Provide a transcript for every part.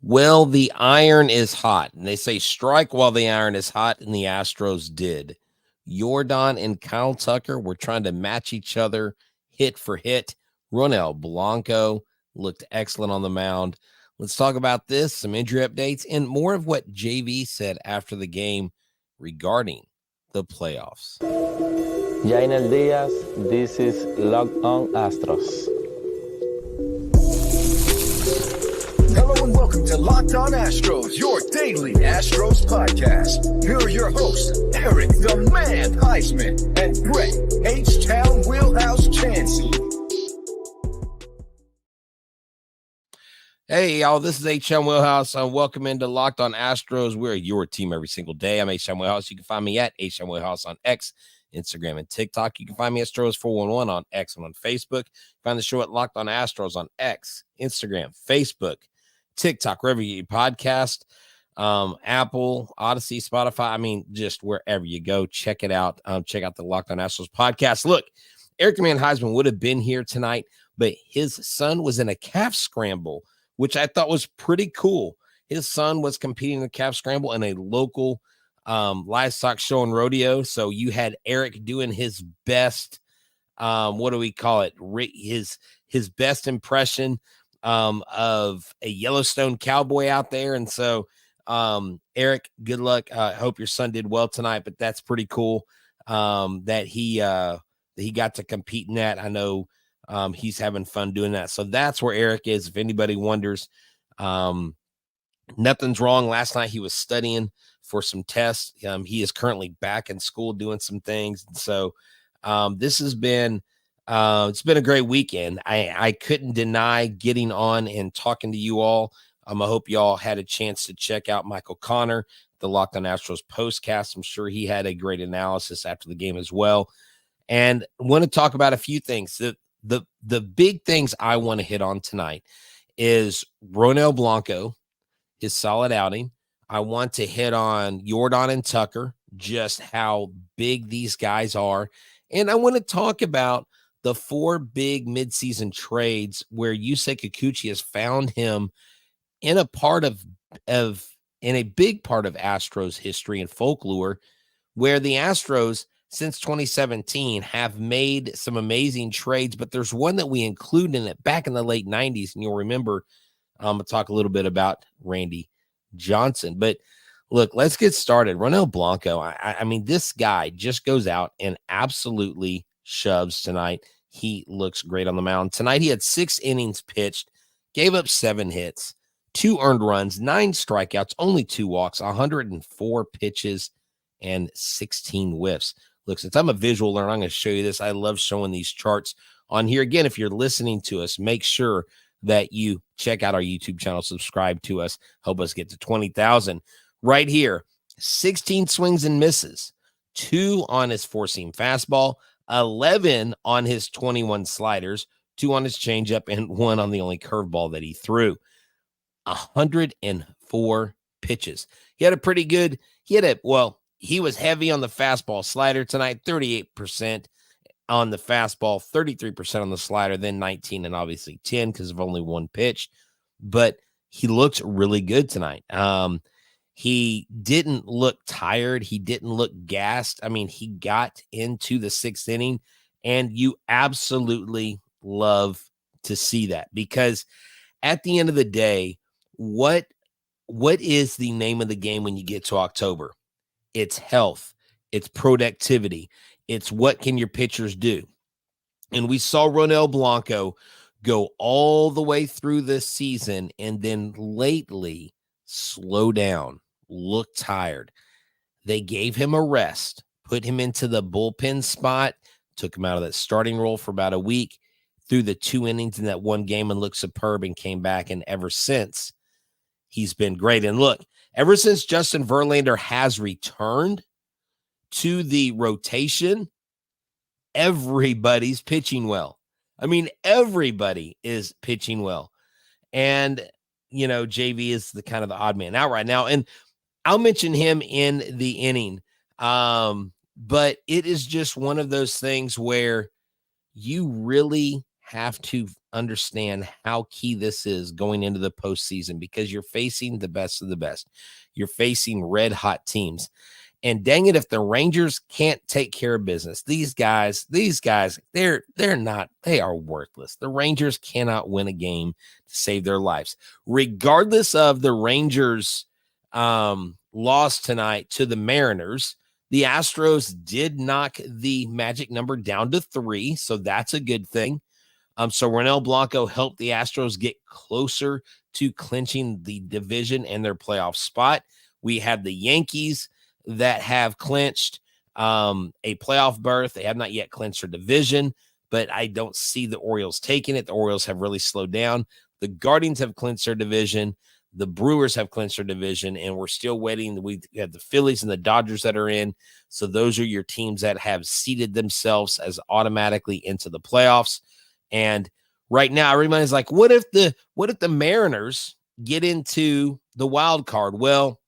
Well, the iron is hot, and they say strike while the iron is hot, and the Astros did. Jordan and Kyle Tucker were trying to match each other hit for hit. Ronel Blanco looked excellent on the mound. Let's talk about this, some injury updates, and more of what JV said after the game regarding the playoffs. Jainer Diaz, this is Locked On Astros. Hello and welcome to Locked On Astros, your daily Astros podcast. Here are your hosts, Eric the Man Heisman and Brett H-Town Wheelhouse Chansey. Hey, y'all, this is Htown Wheelhouse. Welcome into Locked On Astros. We're your team every single day. I'm Htown Wheelhouse. You can find me at Htown Wheelhouse on X, Instagram, and TikTok. You can find me at Astros411 on X and on Facebook. Find the show at Locked On Astros on X, Instagram, Facebook, TikTok, wherever you podcast, Apple, Odyssey, Spotify. Just wherever you go, check it out. Check out the Locked On Astros podcast. Look, Eric the Man Heisman would have been here tonight, but his son was in a calf scramble, which I thought was pretty cool. His son was competing in the calf scramble in a local livestock show and rodeo. So you had Eric doing his best, what do we call it? His best impression of a Yellowstone cowboy out there. And so, Eric, good luck. I hope your son did well tonight, but that's pretty cool that he got to compete in that. I know he's having fun doing that. So that's where Eric is. If anybody wonders, nothing's wrong. Last night he was studying for some tests. He is currently back in school doing some things. And so this has been it's been a great weekend. I couldn't deny getting on and talking to you all. I hope y'all had a chance to check out Michael Connor, the Locked On Astros postcast. I'm sure he had a great analysis after the game as well. And I want to talk about a few things. The big things I want to hit on tonight is Ronel Blanco, his solid outing. I want to hit on Jordan and Tucker, just how big these guys are. And I want to talk about the four big midseason trades where Yusei Kikuchi has found him in a part of in a big part of Astros history and folklore, where the Astros since 2017 have made some amazing trades, but there's one that we include in it back in the late 90s, and you'll remember I'm going to talk a little bit about Randy Johnson. But look, let's get started. Ronel Blanco, I mean, this guy just goes out and absolutely shoves tonight. He looks great on the mound. Tonight he had 6 innings pitched, gave up 7 hits, 2 earned runs, 9 strikeouts, only 2 walks, 104 pitches, and 16 whiffs. Look, since I'm a visual learner, I'm going to show you this. I love showing these charts on here. Again, if you're listening to us, make sure that you check out our YouTube channel, subscribe to us, help us get to 20,000. Right here, 16 swings and misses, 2 on his 4-seam fastball, 11 on his 21 sliders, 2 on his changeup, and 1 on the only curveball that he threw. 104 pitches. He was heavy on the fastball slider tonight, 38% on the fastball, 33% on the slider, then 19 and obviously 10 because of only 1 pitch. But he looked really good tonight. He didn't look tired. He didn't look gassed. I mean, he got into the 6th inning, and you absolutely love to see that, because at the end of the day, what is the name of the game when you get to October? It's health. It's productivity. It's what can your pitchers do? And we saw Ronel Blanco go all the way through this season and then lately slow down, look tired. They gave him a rest, put him into the bullpen spot, took him out of that starting role for about a week, threw the 2 innings in that one game and looked superb and came back. And ever since, he's been great. And look, ever since Justin Verlander has returned to the rotation, everybody's pitching well. I mean, everybody is pitching well. And, you know, JV is the kind of the odd man out right now. And I'll mention him in the inning. But it is just one of those things where you really have to understand how key this is going into the postseason because you're facing the best of the best. You're facing red hot teams. And dang it, if the Rangers can't take care of business, these guys, they are worthless. The Rangers cannot win a game to save their lives. Regardless of the Rangers' loss tonight to the Mariners, the Astros did knock the magic number down to 3, so that's a good thing. So Ronel Banco helped the Astros get closer to clinching the division and their playoff spot. We have the Yankees that have clinched a playoff berth. They have not yet clinched their division, but I don't see the Orioles taking it. The Orioles have really slowed down. The Guardians have clinched their division. The Brewers have clinched their division, and we're still waiting. We have the Phillies and the Dodgers that are in. So those are your teams that have seeded themselves as automatically into the playoffs. And right now, everybody's like, what if the Mariners get into the wild card? Well,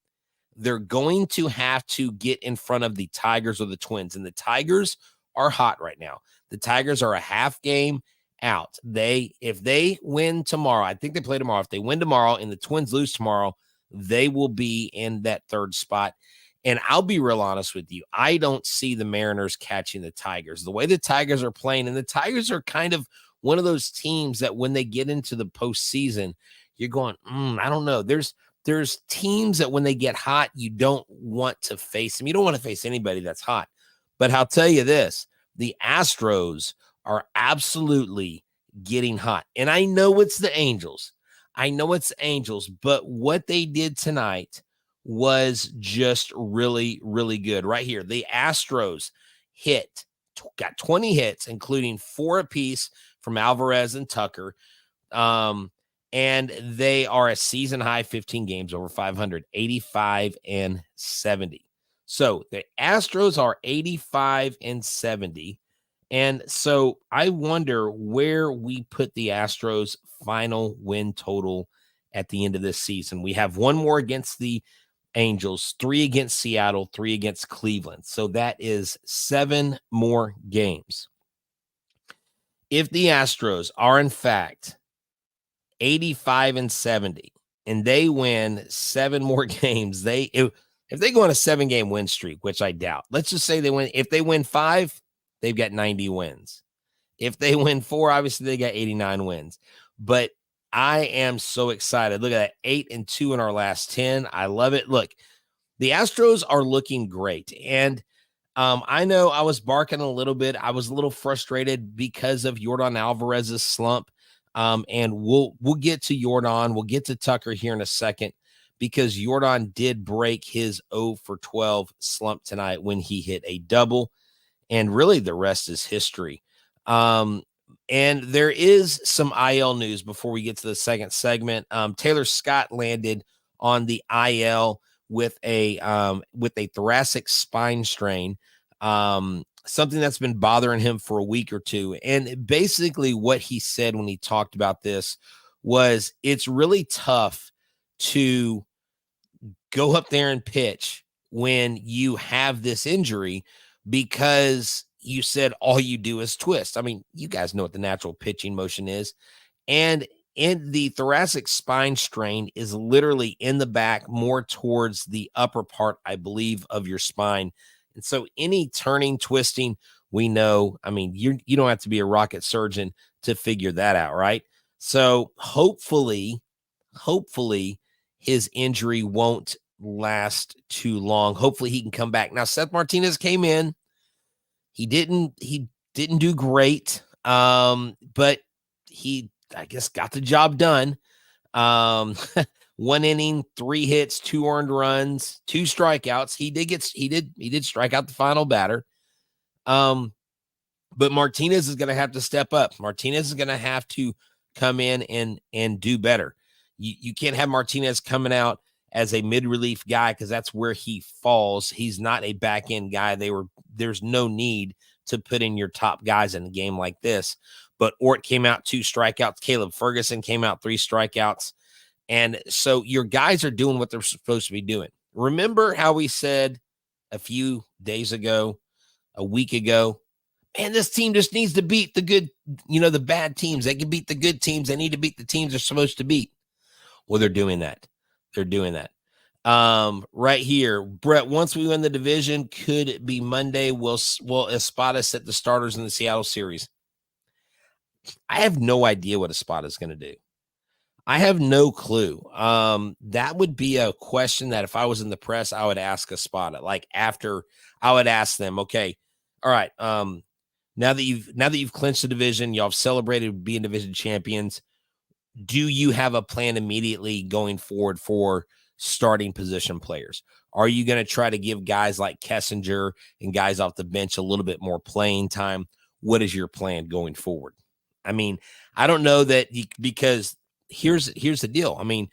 they're going to have to get in front of the Tigers or the Twins, and the Tigers are hot right now. The Tigers are a half game out. If they win tomorrow, I think they play tomorrow. If they win tomorrow and the Twins lose tomorrow, they will be in that third spot. And I'll be real honest with you. I don't see the Mariners catching the Tigers. The way the Tigers are playing, and the Tigers are kind of one of those teams that when they get into the postseason, you're going, I don't know. There's teams that when they get hot, you don't want to face them. You don't want to face anybody that's hot. But I'll tell you this, the Astros are absolutely getting hot. And I know it's the Angels. But what they did tonight was just really, really good. Right here, the Astros got 20 hits, including 4 apiece from Alvarez and Tucker. And they are a season high 15 games over 500, 85 and 70. So the Astros are 85 and 70. And so I wonder where we put the Astros final win total at the end of this season. We have 1 more against the Angels, 3 against Seattle, 3 against Cleveland. So that is 7 more games. If the Astros are in fact 85 and 70 and they win 7 more games, if they go on a 7-game win streak, which I doubt, let's just say if they win 5, they've got 90 wins. If they win 4, obviously they got 89 wins. But I am so excited. Look at that, 8-2 in our last 10. I love it. Look, the Astros are looking great. And I know I was barking a little bit. I was a little frustrated because of Yordan Alvarez's slump. And we'll get to Yordan. We'll get to Tucker here in a second because Yordan did break his 0 for 12 slump tonight when he hit a double. And really the rest is history. And there is some IL news before we get to the second segment. Taylor Scott landed on the IL with a thoracic spine strain. Something that's been bothering him for a week or two. And basically what he said when he talked about this was it's really tough to go up there and pitch when you have this injury because you said all you do is twist. I mean, you guys know what the natural pitching motion is. And in the thoracic spine strain is literally in the back, more towards the upper part, I believe, of your spine. And so any turning, twisting, we know, I mean, you don't have to be a rocket surgeon to figure that out, right? So hopefully his injury won't last too long. Hopefully he can come back. Now, Seth Martinez came in. He didn't do great, but he, I guess, got the job done. 1 inning, 3 hits, 2 earned runs, 2 strikeouts. He did strike out the final batter. But Martinez is going to have to step up. Martinez is going to have to come in and do better. You can't have Martinez coming out as a mid-relief guy because that's where he falls. He's not a back-end guy. There's no need to put in your top guys in a game like this. But Ort came out 2 strikeouts. Caleb Ferguson came out 3 strikeouts. And so your guys are doing what they're supposed to be doing. Remember how we said a few days ago, a week ago, man, this team just needs to beat the good, the bad teams. They can beat the good teams. They need to beat the teams they're supposed to beat. Well, they're doing that. They're doing that. Right here, Brett, once we win the division, could it be Monday? Will Espada set the starters in the Seattle series? I have no idea what Espada is going to do. I have no clue. That would be a question that if I was in the press, I would ask Espada. Like after I would ask them, okay, all right. Now that you've clinched the division, y'all have celebrated being division champions. Do you have a plan immediately going forward for starting position players? Are you going to try to give guys like Kessinger and guys off the bench a little bit more playing time? What is your plan going forward? I mean, I don't know that because here's the deal. I mean,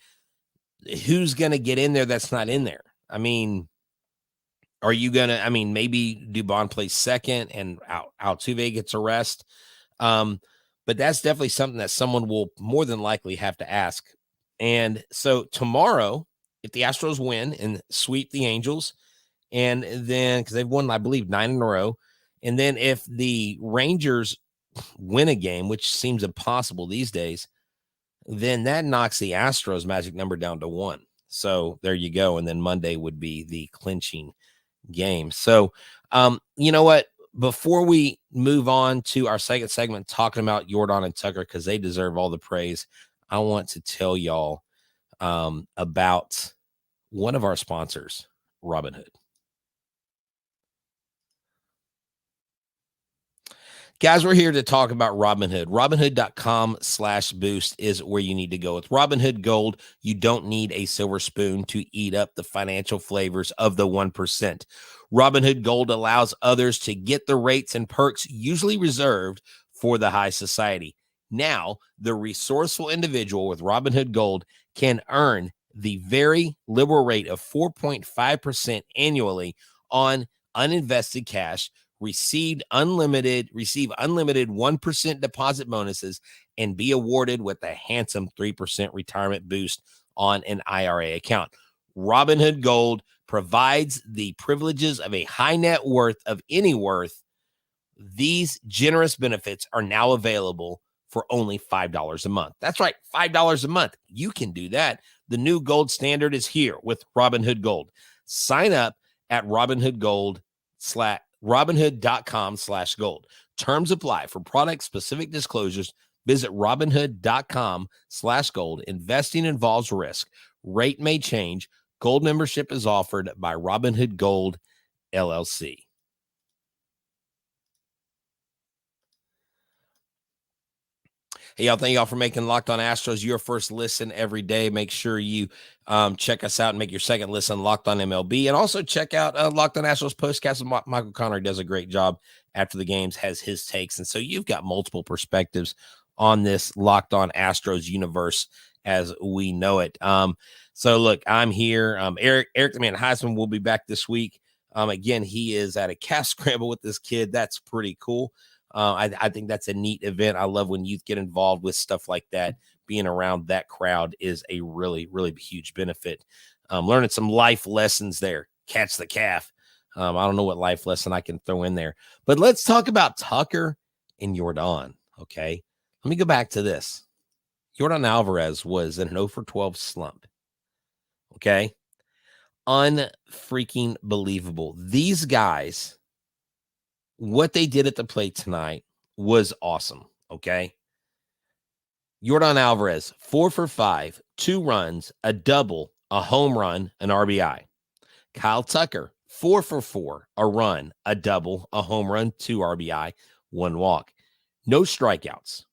who's going to get in there that's not in there? I mean, are you going to, maybe Dubon plays second and Altuve gets a rest. But that's definitely something that someone will more than likely have to ask. And so tomorrow, if the Astros win and sweep the Angels, and then because they've won, I believe, 9 in a row, and then if the Rangers win a game, which seems impossible these days, then that knocks the Astros magic number down to 1. So there you go. And then Monday would be the clinching game. So, you know what? Before we move on to our second segment, talking about Jordan and Tucker, because they deserve all the praise, I want to tell y'all about one of our sponsors, Robinhood. Guys, we're here to talk about Robinhood. Robinhood.com/boost is where you need to go. With Robinhood Gold, you don't need a silver spoon to eat up the financial flavors of the 1%. Robinhood Gold allows others to get the rates and perks usually reserved for the high society. Now, the resourceful individual with Robinhood Gold can earn the very liberal rate of 4.5% annually on uninvested cash, receive unlimited 1% deposit bonuses, and be awarded with a handsome 3% retirement boost on an IRA account. Robinhood Gold provides the privileges of a high net worth of any worth. These generous benefits are now available for only $5 a month. That's right, $5 a month. You can do that. The new gold standard is here with Robinhood Gold. Sign up at Robinhood.com/gold. Terms apply. For product-specific disclosures, visit Robinhood.com/gold. Investing involves risk. Rate may change. Gold membership is offered by Robinhood Gold, LLC. Hey, y'all, thank y'all for making Locked On Astros your first listen every day. Make sure you check us out and make your second listen Locked On MLB. And also check out Locked On Astros Postcast. Michael Connery does a great job after the games, has his takes. And so you've got multiple perspectives on this Locked On Astros universe as we know it. So, look, I'm here. Eric the Man Heisman will be back this week. Again, he is at a calf scramble with this kid. That's pretty cool. I think that's a neat event. I love when youth get involved with stuff like that. Being around that crowd is a really, really huge benefit. Learning some life lessons there. Catch the calf. I don't know what life lesson I can throw in there. But let's talk about Tucker and Jordan, okay? Let me go back to this. Jordan Alvarez was in an 0 for 12 slump, okay? Unfreaking believable. These guys, what they did at the plate tonight was awesome, okay? Jordan Alvarez, 4 for 5, 2 runs, a double, a home run, an RBI. Kyle Tucker, 4 for 4, a run, a double, a home run, 2 RBI, 1 walk. No strikeouts.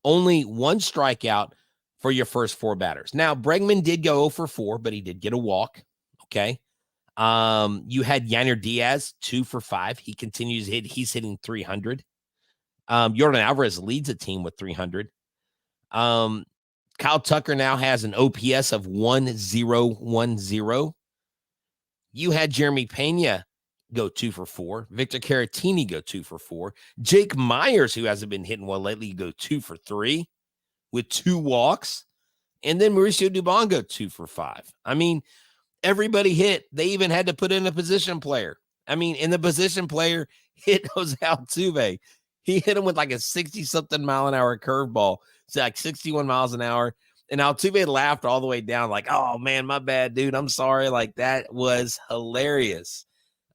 Only 1 strikeout for your first 4 batters. Now, Bregman did go 0 for 4, but he did get a walk, okay? You had Yanner Diaz, 2 for 5. He continues to hit. He's hitting 300. Jordan Alvarez leads the team with 300. Kyle Tucker now has an OPS of 1.010. You had Jeremy Pena go 2 for 4. Victor Caratini go 2 for 4. Jake Myers, who hasn't been hitting well lately, go 2 for 3 with 2 walks. And then Mauricio Dubon go 2 for 5. I mean, everybody hit. They even had to put in a position player I mean, and the position player hit those Altuve. He hit him with like a 60-something mile an hour curveball. It's like 61 miles an hour. And Altuve laughed all the way down, like, oh, man, my bad, dude. I'm sorry. Like, that was hilarious.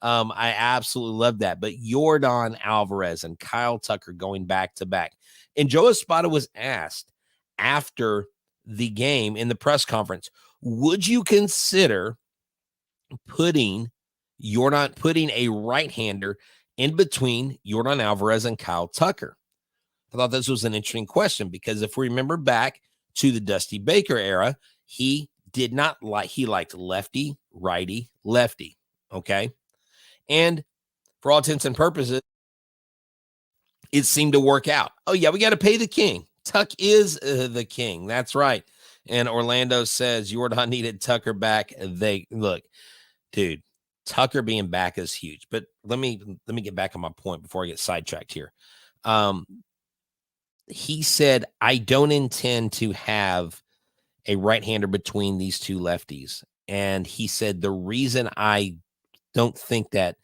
I absolutely love that. But Yordan Alvarez and Kyle Tucker going back to back. And Joe Espada was asked after the game in the press conference, would you consider putting a right-hander in between Yordan Alvarez and Kyle Tucker? I thought this was an interesting question because if we remember back to the Dusty Baker era, he liked lefty, righty, lefty. Okay. And for all intents and purposes, it seemed to work out. Oh, yeah, we got to pay the king. Tuck is the king. That's right. And Orlando says Yordan needed Tucker back. Dude, Tucker being back is huge. But let me get back on my point before I get sidetracked here. He said, I don't intend to have a right-hander between these two lefties. And he said, the reason I don't think that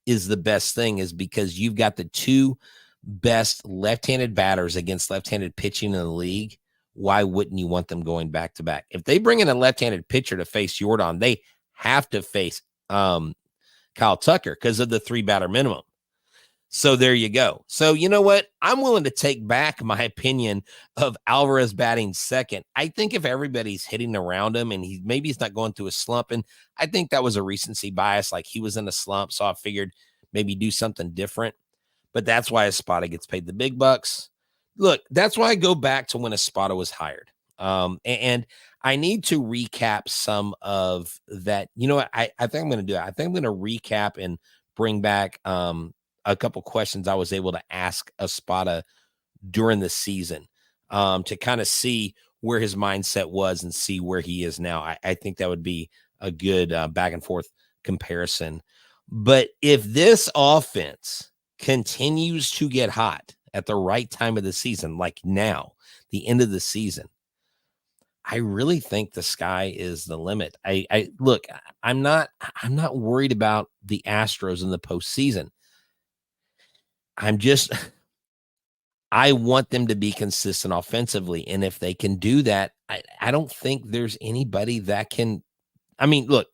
is the best thing is because you've got the two best left-handed batters against left-handed pitching in the league. Why wouldn't you want them going back to back? If they bring in a left-handed pitcher to face Yordan, they have to face Kyle Tucker because of the 3-batter minimum. So there you go. So you know what? I'm willing to take back my opinion of Alvarez batting second. I think if everybody's hitting around him and maybe he's not going through a slump, and I think that was a recency bias, like he was in a slump, so I figured maybe do something different. But that's why Espada gets paid the big bucks. Look, that's why I go back to when Espada was hired. And I need to recap some of that. You know what? I think I'm going to do it. I think I'm going to recap and bring back a couple questions I was able to ask Espada during the season to kind of see where his mindset was and see where he is now. I think that would be a good back and forth comparison. But if this offense continues to get hot at the right time of the season, like now, the end of the season, I really think the sky is the limit. Look, I'm not worried about the Astros in the postseason. I want them to be consistent offensively. And if they can do that, I don't think there's anybody that can. I mean, look,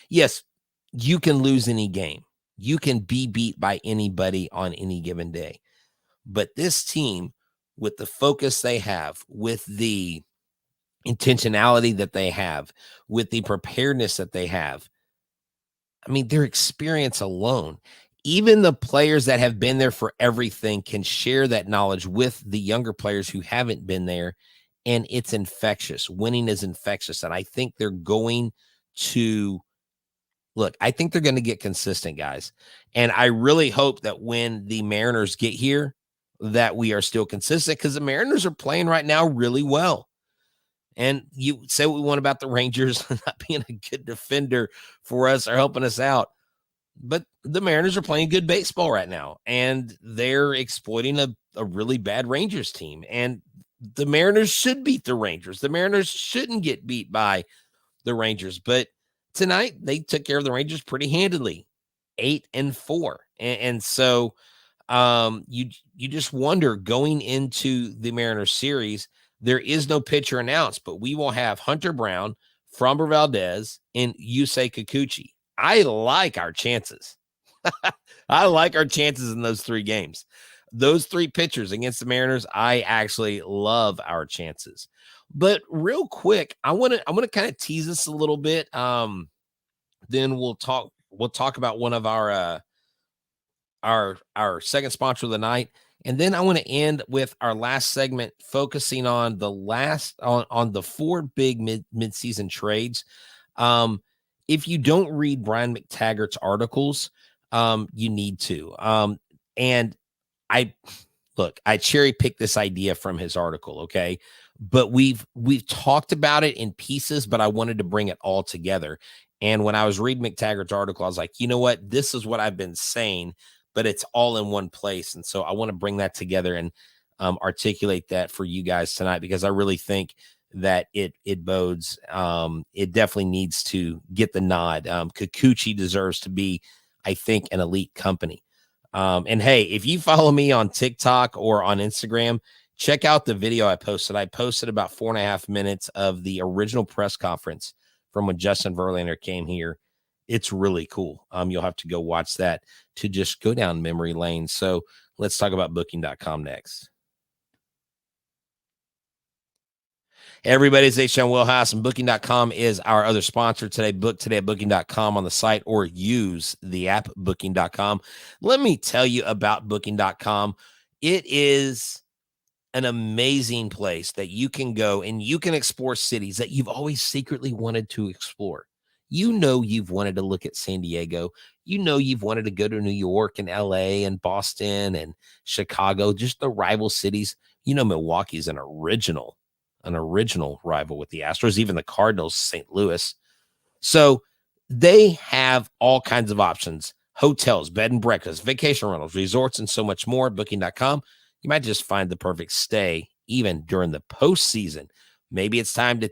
yes, you can lose any game. You can be beat by anybody on any given day. But this team, with the focus they have, with the intentionality that they have, with the preparedness that they have, I mean, their experience alone, even the players that have been there for everything can share that knowledge with the younger players who haven't been there, and it's infectious. Winning is infectious, and I think they're going to I think they're going to get consistent, guys, and I really hope that when the Mariners get here that we are still consistent because the Mariners are playing right now really well. And you say what we want about the Rangers not being a good defender for us or helping us out. But the Mariners are playing good baseball right now, and they're exploiting a really bad Rangers team. And the Mariners should beat the Rangers. The Mariners shouldn't get beat by the Rangers. But tonight, they took care of the Rangers pretty handily, 8-4. And so you just wonder going into the Mariners series, there is no pitcher announced, but we will have Hunter Brown, Framber Valdez, and Yusei Kikuchi. I like our chances. I like our chances in those 3 games. Those 3 pitchers against the Mariners, I actually love our chances. But real quick, I want to kind of tease this a little bit. Then we'll talk about one of our second sponsor of the night. And then I want to end with our last segment, focusing on the 4 big mid-season trades. If you don't read Brian McTaggart's articles, you need to. And I cherry picked this idea from his article. Okay. But we've talked about it in pieces, but I wanted to bring it all together. And when I was reading McTaggart's article, I was like, you know what? This is what I've been saying, but it's all in one place. And so I want to bring that together and articulate that for you guys tonight, because I really think that it bodes. It definitely needs to get the nod. Kikuchi deserves to be I think, an elite company. And hey, if you follow me on TikTok or on Instagram, check out the video I posted. I posted about 4.5 minutes of the original press conference from when Justin Verlander came here. It's really cool. You'll have to go watch that to just go down memory lane. So let's talk about booking.com next. Hey everybody, it's Htown Wheelhouse, and booking.com is our other sponsor today. Book today at booking.com on the site or use the app booking.com. Let me tell you about booking.com. It is an amazing place that you can go and you can explore cities that you've always secretly wanted to explore. You know, you've wanted to look at San Diego. You know, you've wanted to go to New York and LA and Boston and Chicago, just the rival cities. You know, Milwaukee's an original rival with the Astros, even the Cardinals, St. Louis. So they have all kinds of options: hotels, bed and breakfast, vacation rentals, resorts, and so much more. Booking.com, you might just find the perfect stay even during the postseason. Maybe it's time to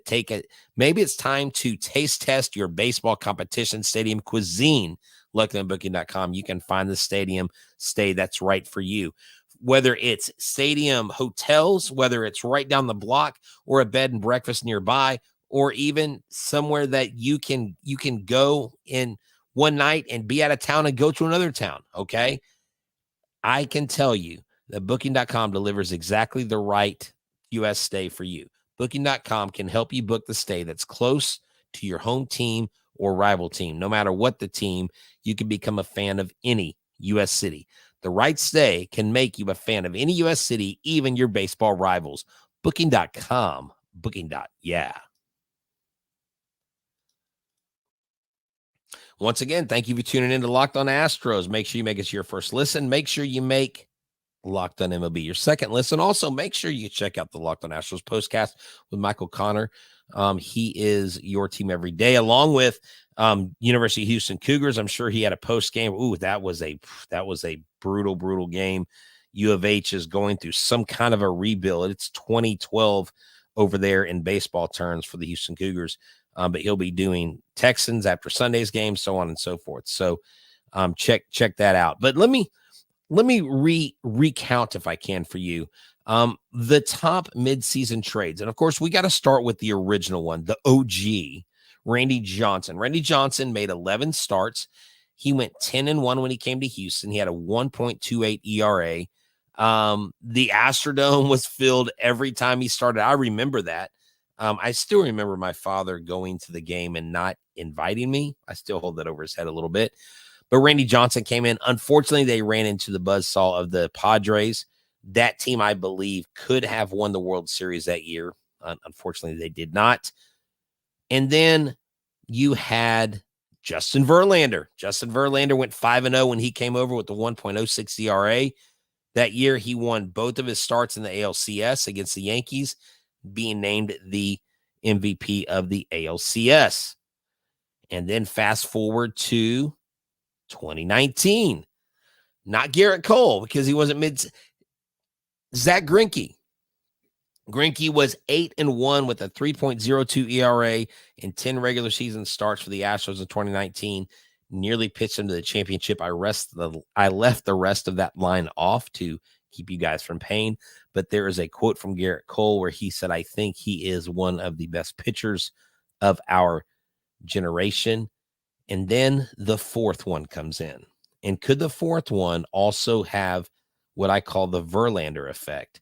taste test your baseball competition stadium cuisine. Luckily on booking.com, you can find the stadium stay that's right for you. Whether it's stadium hotels, whether it's right down the block, or a bed and breakfast nearby, or even somewhere that you can go in one night and be out of town and go to another town, okay? I can tell you that booking.com delivers exactly the right U.S. stay for you. Booking.com can help you book the stay that's close to your home team or rival team. No matter what the team, you can become a fan of any U.S. city. The right stay can make you a fan of any U.S. city, even your baseball rivals. Booking.com. Yeah. Once again, thank you for tuning in to Locked On Astros. Make sure you make us your first listen. Make sure you make Locked On MLB your second listen. Also, make sure you check out the Locked On Astros postcast with Michael Connor. He is your team every day, along with University of Houston Cougars. I'm sure he had a post game. Ooh, that was a brutal game. U of H is going through some kind of a rebuild. It's 2012 over there in baseball terms for the Houston Cougars. But he'll be doing Texans after Sunday's game, so on and so forth. So check that out. But let me recount, if I can, for you, the top midseason trades. And of course, we got to start with the original one, the OG, Randy Johnson. Randy Johnson made 11 starts. He went 10-1 when he came to Houston. He had a 1.28 ERA. The Astrodome was filled every time he started. I remember that. I still remember my father going to the game and not inviting me. I still hold that over his head a little bit. But Randy Johnson came in. Unfortunately, they ran into the buzzsaw of the Padres. That team, I believe, could have won the World Series that year. Unfortunately, they did not. And then you had Justin Verlander. Justin Verlander went 5-0 when he came over with the 1.06 ERA. That year, he won both of his starts in the ALCS against the Yankees, being named the MVP of the ALCS. And then fast forward to 2019. Not Garrett Cole, because he wasn't Zach Greinke. Greinke was 8-1 with a 3.02 ERA in 10 regular season starts for the Astros in 2019. Nearly pitched him to the championship. I left the rest of that line off to keep you guys from pain. But there is a quote from Garrett Cole where he said, "I think he is one of the best pitchers of our generation." And then the fourth one comes in. And could the fourth one also have what I call the Verlander effect?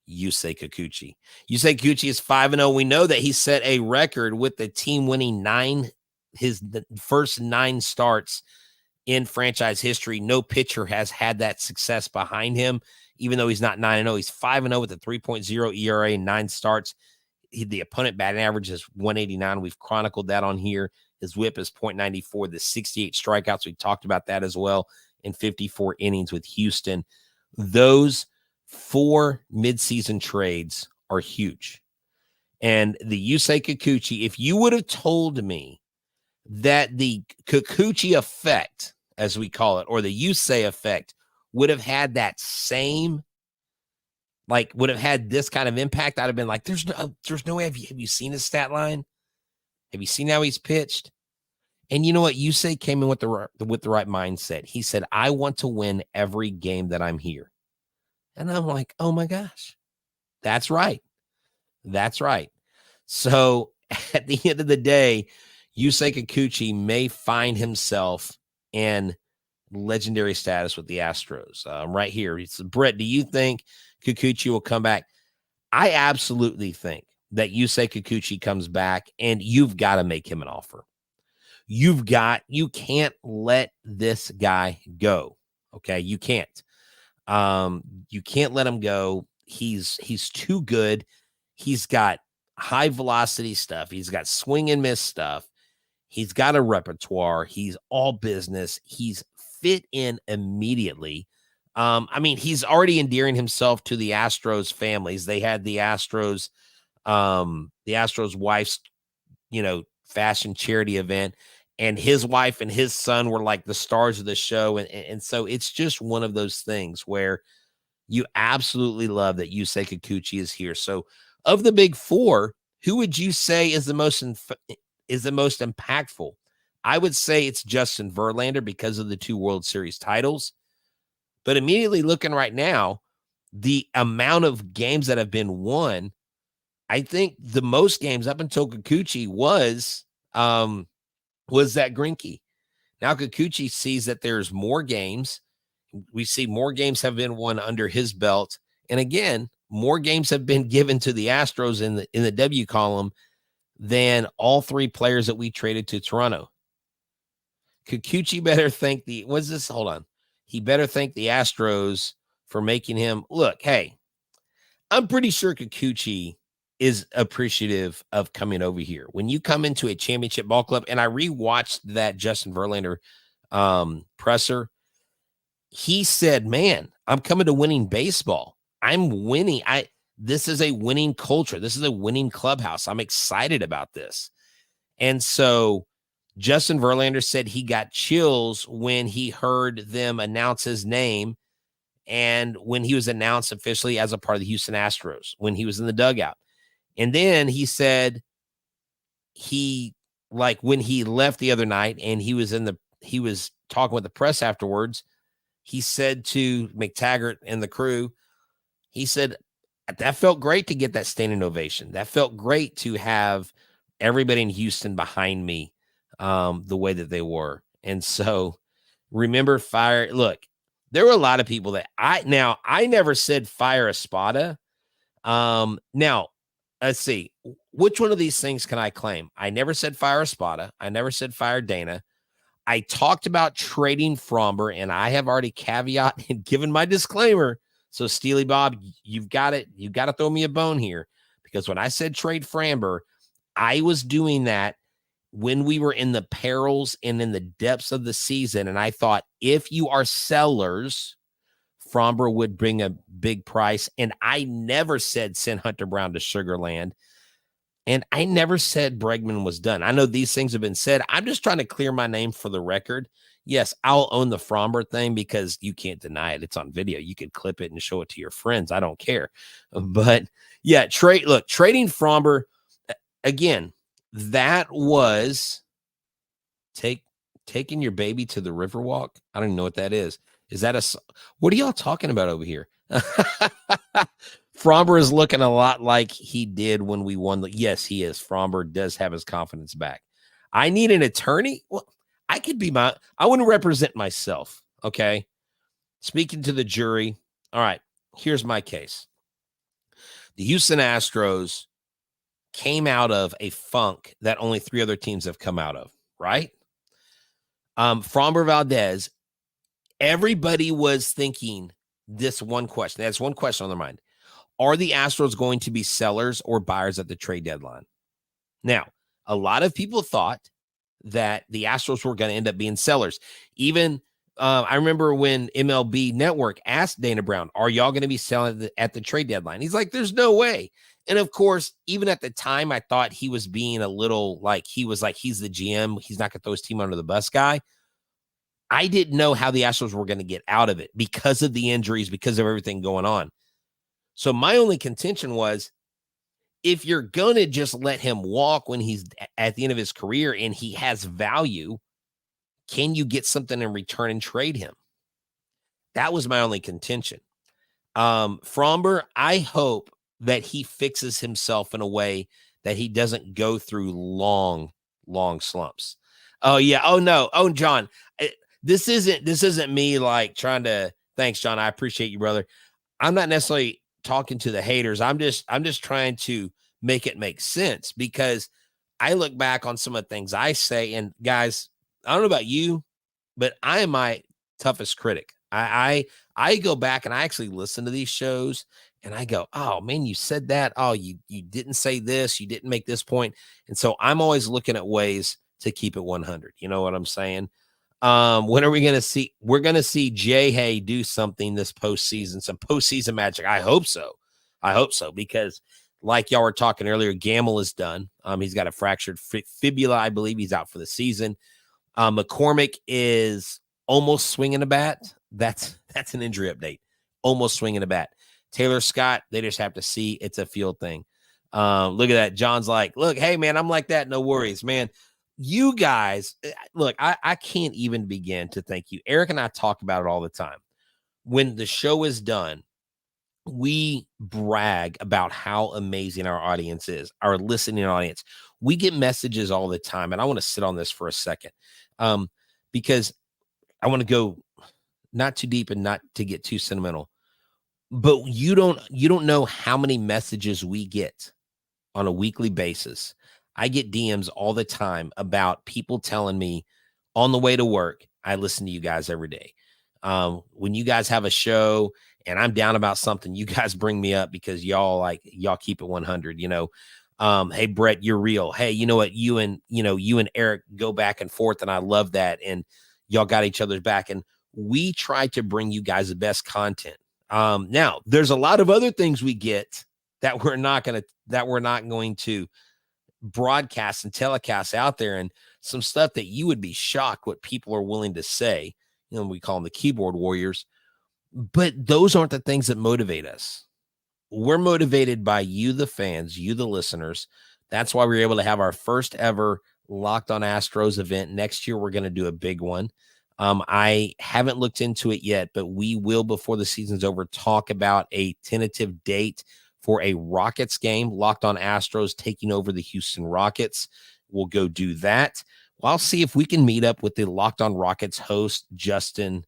Yusei Kikuchi. Yusei Kikuchi is 5-0. We know that he set a record with the team winning the first 9 starts in franchise history. No pitcher has had that success behind him, even though he's not 9-0. He's 5-0 with a 3.0 ERA, 9 starts. The opponent batting average is 189. We've chronicled that on here. His whip is .94. The 68 strikeouts, we talked about that as well, in 54 innings with Houston. Those 4 midseason trades are huge. And the Yusei Kikuchi, if you would have told me that the Kikuchi effect, as we call it, or the Yusei effect, would have had that same, would have had this kind of impact, I'd have been like, there's no way. Have you seen his stat line? Have you seen how he's pitched? And you know what? Yusei came in with the right mindset. He said, I want to win every game that I'm here. And I'm like, oh my gosh, that's right. That's right. So at the end of the day, Yusei Kikuchi may find himself in legendary status with the Astros. Right here. It's Brett, do you think Kikuchi will come back? I absolutely think that Yusei Kikuchi comes back, and you've got to make him an offer. You can't let this guy go. Okay. You can't let him go. He's too good. He's got high velocity stuff. He's got swing and miss stuff. He's got a repertoire. He's all business. He's fit in immediately. I mean, he's already endearing himself to the Astros families. They had the Astros wife's, fashion charity event, and his wife and his son were like the stars of the show. And so it's just one of those things where you absolutely love that Yusei Kikuchi is here. So of the big four, who would you say is the most impactful? I would say it's Justin Verlander because of the 2 World Series titles. But immediately looking right now, the amount of games that have been won, I think the most games up until Kikuchi was that Greinke. Now Kikuchi sees that there's more games. We see more games have been won under his belt. And again, more games have been given to the Astros in the W column than all 3 players that we traded to Toronto. Kikuchi better thank he better thank the Astros for making him look. Hey, I'm pretty sure Kikuchi is appreciative of coming over here. When you come into a championship ball club, and I rewatched that Justin Verlander presser, he said, man, I'm coming to winning baseball. I'm winning. This is a winning culture. This is a winning clubhouse. I'm excited about this. And so Justin Verlander said he got chills when he heard them announce his name and when he was announced officially as a part of the Houston Astros, when he was in the dugout. And then he said when he left the other night and he was talking with the press afterwards, he said to McTaggart and the crew, he said, that felt great to get that standing ovation. That felt great to have everybody in Houston behind me the way that they were. And so remember fire. Look, there were a lot of people that I never said fire Espada. Now let's see, which one of these things can I claim? I never said fire Espada. I never said fire Dana. I talked about trading Fromber, and I have already caveat and given my disclaimer. So Steely Bob, you've got to throw me a bone here, because when I said trade Framber, I was doing that when we were in the perils and in the depths of the season. And I thought, if you are sellers, Fromber would bring a big price. And I never said send Hunter Brown to Sugarland. And I never said Bregman was done. I know these things have been said. I'm just trying to clear my name for the record. Yes, I'll own the Fromber thing because you can't deny it. It's on video. You can clip it and show it to your friends. I don't care. But yeah, trading Fromber, again, that was taking your baby to the Riverwalk. I don't even know what that is. Is that what are y'all talking about over here? Fromber is looking a lot like he did when we won. Yes, he is. Fromber does have his confidence back. I need an attorney. Well, I want to represent myself. Okay. Speaking to the jury. All right. Here's my case. The Houston Astros came out of a funk that only 3 other teams have come out of, right? Fromber Valdez, everybody was thinking this one question. That's one question on their mind. Are the Astros going to be sellers or buyers at the trade deadline? Now, a lot of people thought that the Astros were going to end up being sellers. Even I remember when MLB Network asked Dana Brown, are y'all going to be selling at the trade deadline? He's like, there's no way. And of course, even at the time, I thought he was being a little he's the GM. He's not going to throw his team under the bus guy. I didn't know how the Astros were going to get out of it because of the injuries, because of everything going on. So my only contention was, if you're going to just let him walk when he's at the end of his career and he has value, can you get something in return and trade him? That was my only contention. Fromber, I hope that he fixes himself in a way that he doesn't go through long slumps. Oh yeah. Oh no. Oh, John, this isn't me like trying to, thanks, John. I appreciate you, brother. I'm not necessarily talking to the haters. I'm just trying to make it make sense, because I look back on some of the things I say, and guys, I don't know about you, but I am my toughest critic. I go back and I actually listen to these shows and I go, oh man, you said that. Oh, you didn't say this. You didn't make this point. And so I'm always looking at ways to keep it 100. You know what I'm saying? When are we going to see? We're going to see Jay Hay do something this postseason, some postseason magic. I hope so. Because like y'all were talking earlier, Gamble is done. He's got a fractured fibula. I believe he's out for the season. McCormick is almost swinging a bat. That's an injury update. Almost swinging a bat. Taylor Scott, they just have to see. It's a field thing. Look at that. John's like, look, hey, man, I'm like that. No worries, man. You guys, look, I can't even begin to thank you. Eric and I talk about it all the time. When the show is done, we brag about how amazing our audience is, our listening audience. We get messages all the time, and I want to sit on this for a second, because I want to go not too deep and not to get too sentimental, but you don't know how many messages we get on a weekly basis. I get DMs all the time about people telling me on the way to work, I listen to you guys every day. When you guys have a show and I'm down about something, you guys bring me up because y'all keep it 100, hey, Brett, you're real. Hey, you know what? You and Eric go back and forth, and I love that. And y'all got each other's back, and we try to bring you guys the best content. Now there's a lot of other things we get that we're not going to broadcast and telecast out there, and some stuff that you would be shocked what people are willing to say. We call them the keyboard warriors, but those aren't the things that motivate us. We're motivated by you, the fans, you, the listeners. That's why we're able to have our first ever Locked on Astros event. Next year, we're going to do a big one. I haven't looked into it yet, but we will, before the season's over, talk about a tentative date for a Rockets game. Locked on Astros taking over the Houston Rockets. We'll go do that. Well, I'll see if we can meet up with the Locked on Rockets host, Jackson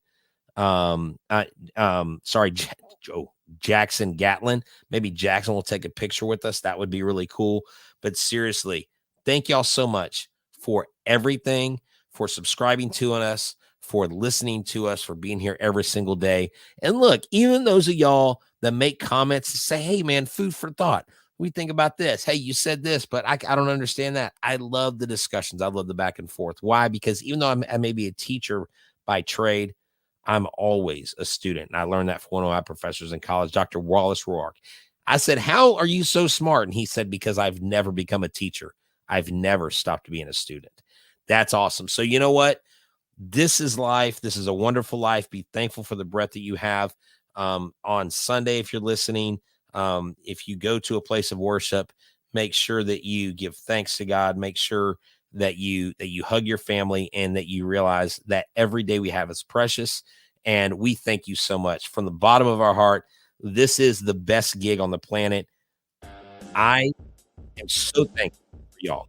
Gatlin. Maybe Jackson will take a picture with us. That would be really cool. But seriously, thank y'all so much for everything, for subscribing to us, for listening to us, for being here every single day. And look, even those of y'all that make comments and say, hey, man, food for thought. We think about this. Hey, you said this, but I don't understand that. I love the discussions. I love the back and forth. Why? Because even though I may be a teacher by trade, I'm always a student. And I learned that from one of my professors in college, Dr. Wallace Roark. I said, how are you so smart? And he said, because I've never become a teacher. I've never stopped being a student. That's awesome. So you know what? This is life. This is a wonderful life. Be thankful for the breath that you have. On Sunday, if you're listening, if you go to a place of worship, make sure that you give thanks to God. Make sure that you hug your family, and that you realize that every day we have is precious. And we thank you so much from the bottom of our heart. This is the best gig on the planet. I am so thankful for y'all.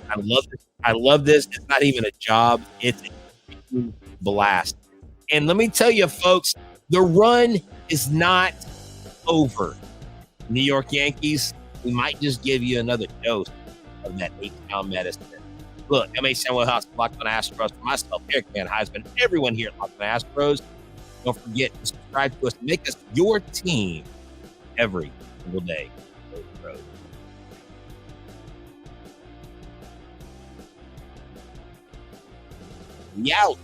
I love this. I love this. It's not even a job. It's a blast. And let me tell you, folks, the run is not over. New York Yankees, we might just give you another dose of that Htown medicine. Look, I'm Htown Wheelhouse, Locked on Astros. For myself, Eric Van Heisman, everyone here at Locked on Astros. Don't forget to subscribe to us. Make us your team every single day. We out.